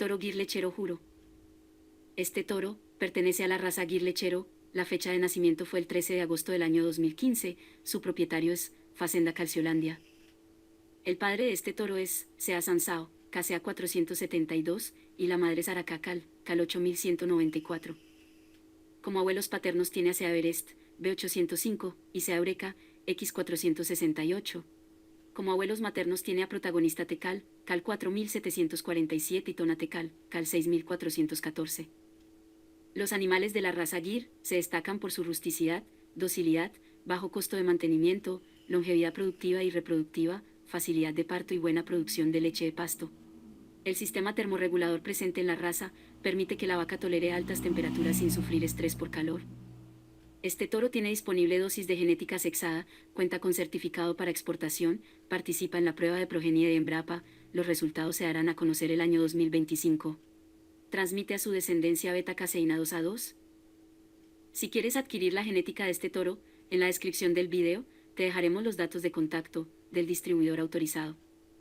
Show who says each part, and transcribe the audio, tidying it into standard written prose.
Speaker 1: Toro Gir Lechero Juro. Este toro pertenece a la raza Gir Lechero. La fecha de nacimiento fue el 13 de agosto del año 2015. Su propietario es Facenda Calciolandia. El padre de este toro es Sea Sansao, KCA 472, y la madre es Aracá Cal 8194. Como abuelos paternos tiene a Sea Everest, B805, y Sea Eureka, X468. Como abuelos maternos tiene a Protagonista Tecal, Cal 4747 y Tona Tecal, Cal 6414. Los animales de la raza Gir se destacan por su rusticidad, docilidad, bajo costo de mantenimiento, longevidad productiva y reproductiva, facilidad de parto y buena producción de leche de pasto. El sistema termorregulador presente en la raza permite que la vaca tolere altas temperaturas sin sufrir estrés por calor. Este toro tiene disponible dosis de genética sexada, cuenta con certificado para exportación, participa en la prueba de progenie de Embrapa. Los resultados se darán a conocer el año 2025. Transmite a su descendencia beta-caseína 2A2. Si quieres adquirir la genética de este toro, en la descripción del video te dejaremos los datos de contacto del distribuidor autorizado.